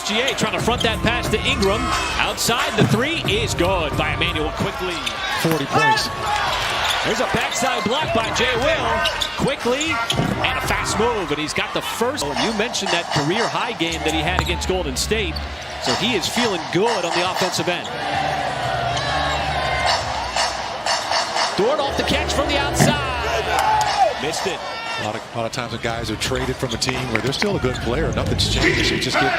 SGA trying to front that pass to Ingram. Outside, the three is good by Emmanuel quickly. 40 points. There's a backside block by Jay Will. Quickly, and a fast move, and he's got the first. You mentioned that career high game that he had against Golden State, so he is feeling good on the offensive end. Dort off the catch from the outside. Missed it. A lot of times when guys are traded from a team where they're still a good player, nothing's changed. You just get,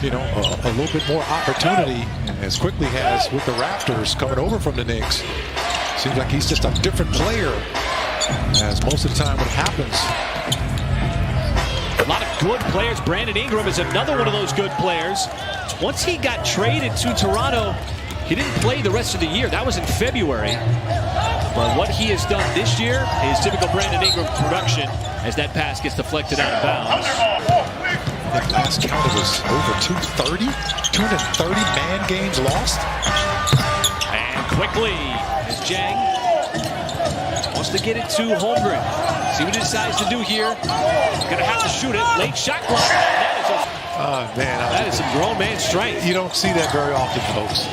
a little bit more opportunity, as quickly has with the Raptors coming over from the Knicks. Seems like he's just a different player, as most of the time what happens. A lot of good players. Brandon Ingram is another one of those good players. Once he got traded to Toronto, he didn't play the rest of the year. That was in February. But what he has done this year is typical Brandon Ingram production as that pass gets deflected out of bounds. I think last count it was over 230 man games lost. And quickly, as Jang wants to get it to Holmgren. See what he decides to do here. Gonna have to shoot it. Late shot clock. That is some grown man strength. You don't see that very often, folks.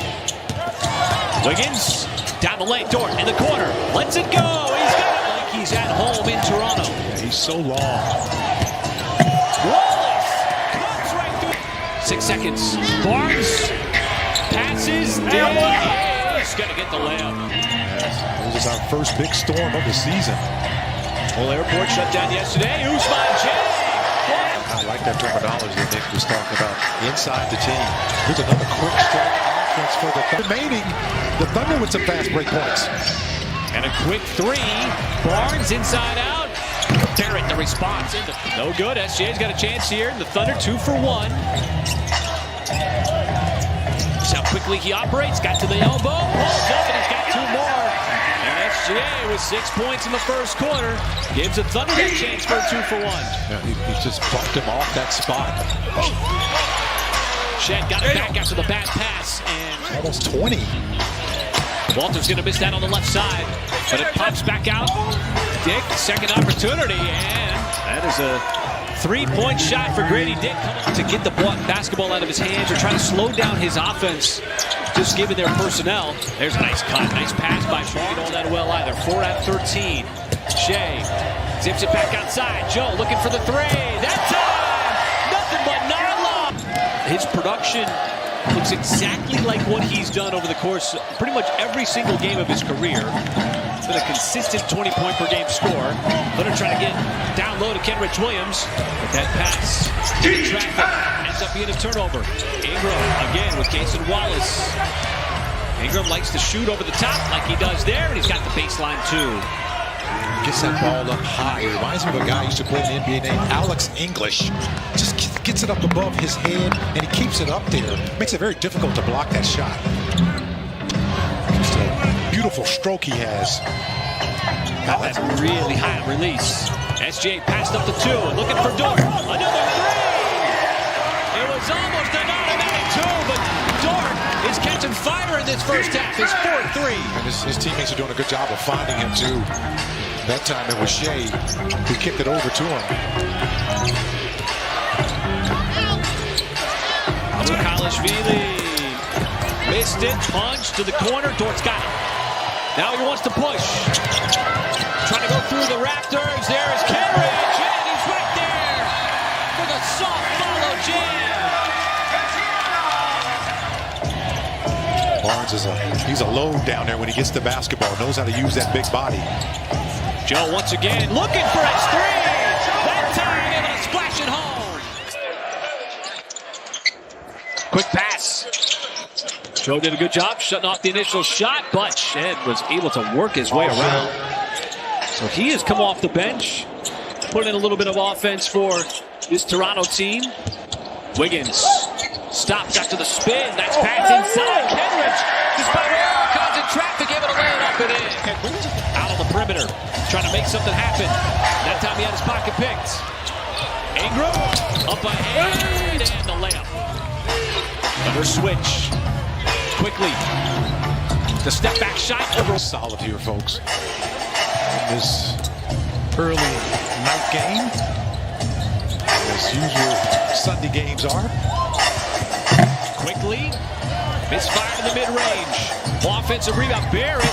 Wiggins down the lane, Dort in the corner, lets it go. He's got it like he's at home in Toronto. Yeah, he's so long. Wallace comes right through. 6 seconds. Barnes passes. He's gonna get the layup. Yes, this is our first big storm of the season. Whole airport shut down yesterday. Usman Jang. I like that terminology that Nick was talking about. Inside the team. Here's another quick strike offense for the Thunder. Remaining, the Thunder with some fast break points. And a quick three. Barnes inside out. Barrett the response. No good. SGA's got a chance here. The Thunder 2 for 1. See how quickly he operates. Got to the elbow. Pulls up and he's got 2 more. And SGA with 6 points in the first quarter gives the Thunder that chance for a 2 for 1. Yeah, he just bumped him off that spot. Shed got it back after the bad pass. And almost 20. Walter's going to miss that on the left side. But it pops back out. Dick, second opportunity. And that is a 3-point shot for Grady Dick to get the basketball out of his hands or try to slow down his offense, just given their personnel. There's a nice cut, nice pass by Shea. All that well either. 4 out of 13. Shea zips it back outside. Joe looking for the three. That time, nothing but nylon. His production looks exactly like what he's done over the course of pretty much every single game of his career. It's been a consistent 20-point per game score. Thunder trying to get down low to Kenrich Williams. But that pass in traffic ends up being a turnover. Ingram again with Cason Wallace. Ingram likes to shoot over the top like he does there, and he's got the baseline too. Gets that ball up high. It reminds me of a guy who used to play in the NBA named Alex English. Just gets it up above his head, and he keeps it up there. Makes it very difficult to block that shot. Just a beautiful stroke he has. Got that really high release. SGA passed up the 2, looking for Dort. Another 3! It was almost an automatic 2, but Dort is catching fire in this first half. His 4th 3. And his teammates are doing a good job of finding him, too. That time it was Shea who kicked it over to him. Kalashvili missed it, punch to the corner. Dort's got it. Now he wants to push. Trying to go through the Raptors. There is Kenrich, and he's right there for the soft follow jam. Barnes he's a load down there when he gets the basketball. Knows how to use that big body. Joe once again looking for his 3. That time able to splash it home. Quick pass. Joe did a good job shutting off the initial shot, but Shed was able to work his way around. So he has come off the bench, put in a little bit of offense for this Toronto team. Wiggins stops after the spin. Nice pass inside. Kenrich, despite all kinds of traffic, able to lay it up and in. Out on the perimeter, trying to make something happen. That time he had his pocket picked. Ingram up ahead, and the layup. Another switch. Quickly. The step back shot over. Solid here, folks. In this early night game, as usual Sunday games are. quickly. Misfire in the mid-range. Offensive rebound. Barrett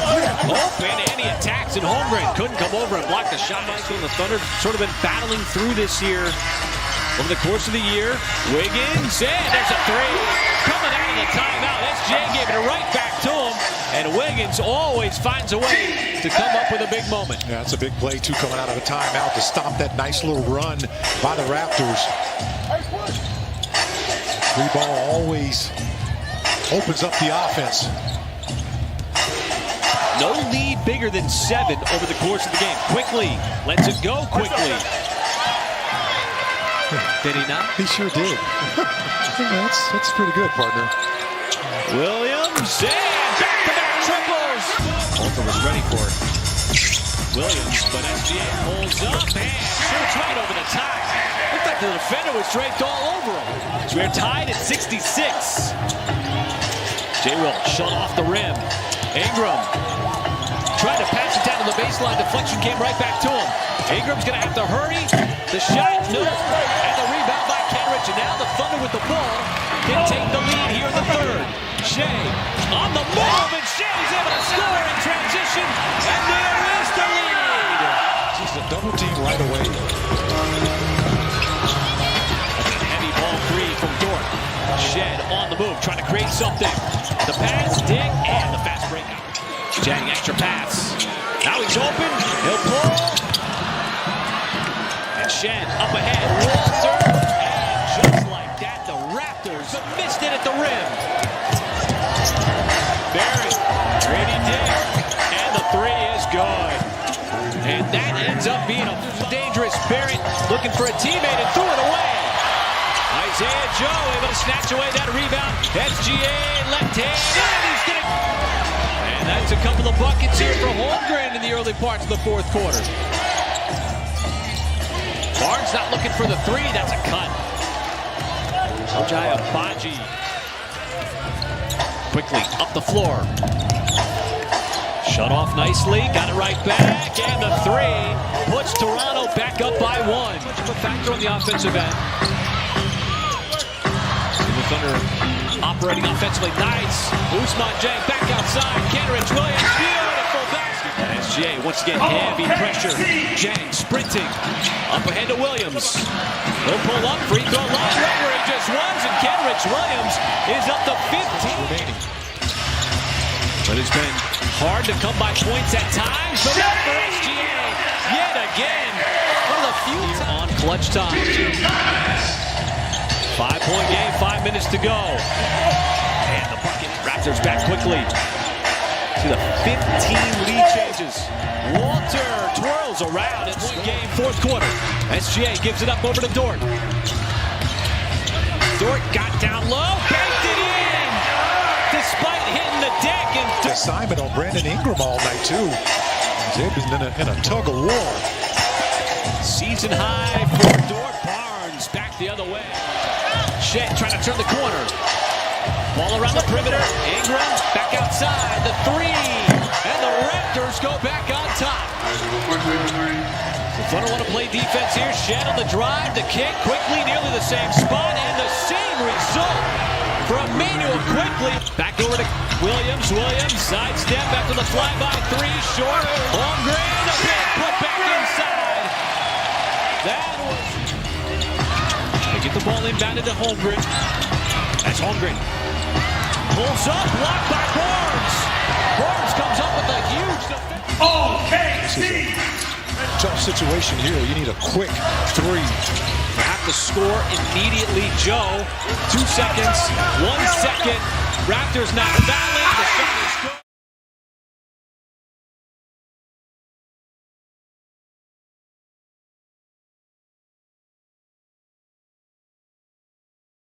open, and he attacks, and Holmgren couldn't come over and block the shot. The Thunder sort of been battling through this year over the course of the year. Wiggins, and there's a three. Coming out of the timeout. SGA gave it right back to him, and Wiggins always finds a way to come up with a big moment. Yeah, that's a big play, too, coming out of a timeout to stop that nice little run by the Raptors. Free ball always opens up the offense. No lead bigger than 7 over the course of the game. Quickly, lets it go quickly. Did he not? He sure did. That's pretty good, partner. Williams, and back-to-back triples. Holter was ready for it. Williams, but SGA pulls up and shoots right over the top. Looked like the defender was draped all over him. So we're tied at 66. J-Will shut off the rim. Ingram tried to pass it down to the baseline. Deflection came right back to him. Ingram's going to have to hurry. The shot, no. And the rebound by Kenrich. And now the Thunder with the ball can take the lead here in the third. Shea on the move, and Shea's able to score in transition. And there is the lead. Just a double team right away. Heavy ball 3 from Dort. Shed on the move, trying to create something. The pass, Dick, and the fast breakout. Jang, extra pass. Now he's open. He'll pull. And Shed up ahead. Walter. And just like that, the Raptors missed it at the rim. Barrett. Grady Dick. And the 3 is good. And that ends up being a dangerous. Barrett looking for a teammate and threw it away. Isaiah Joe able to snatch away that rebound. SGA left hand, and he's getting... And that's a couple of buckets here for Holmgren in the early parts of the fourth quarter. Barnes not looking for the 3. That's a cut. Ojai Abaji. Quickly up the floor. Shut off nicely. Got it right back. And the 3 puts Toronto back up by 1. Much of a factor on the offensive end. Thunder operating offensively. Nice. Ousmane Dieng back outside. Kenrich Williams. Beautiful basket. And SGA once again heavy pressure. Dieng sprinting. Up ahead to Williams. He'll pull up. Free throw line right where he just was. And Kenrich Williams is up to 15 remaining. But it's been hard to come by points at times. But not for SGA. Yet again. One of the few on clutch time. 5-point game, 5 minutes to go. And the bucket. Raptors back quickly. To the 15 lead changes. Walter twirls around. It's one game, fourth quarter. SGA gives it up over to Dort. Dort got down low, banked it in. Despite hitting the deck. And assignment on Brandon Ingram all night, too. They've been in a tug of war. Season high for Dort. Barnes back the other way. Shed trying to turn the corner. Ball around the perimeter. Ingram back outside. The 3. And the Raptors go back on top. The Thunder want to play defense here. Shed on the drive. The kick quickly nearly the same spot. And the same result from Manuel quickly. Back over to Williams. Williams sidestep after the flyby 3 short. Holmgren a big put back inside. That was... They get the ball inbounded to Holmgren. That's Holmgren. Pulls up, blocked by Barnes. Barnes comes up with a huge defense. OKC! Tough situation here. You need a quick 3. You have to score immediately, Joe. 2 seconds, 1 second. Raptors not fouling. The shot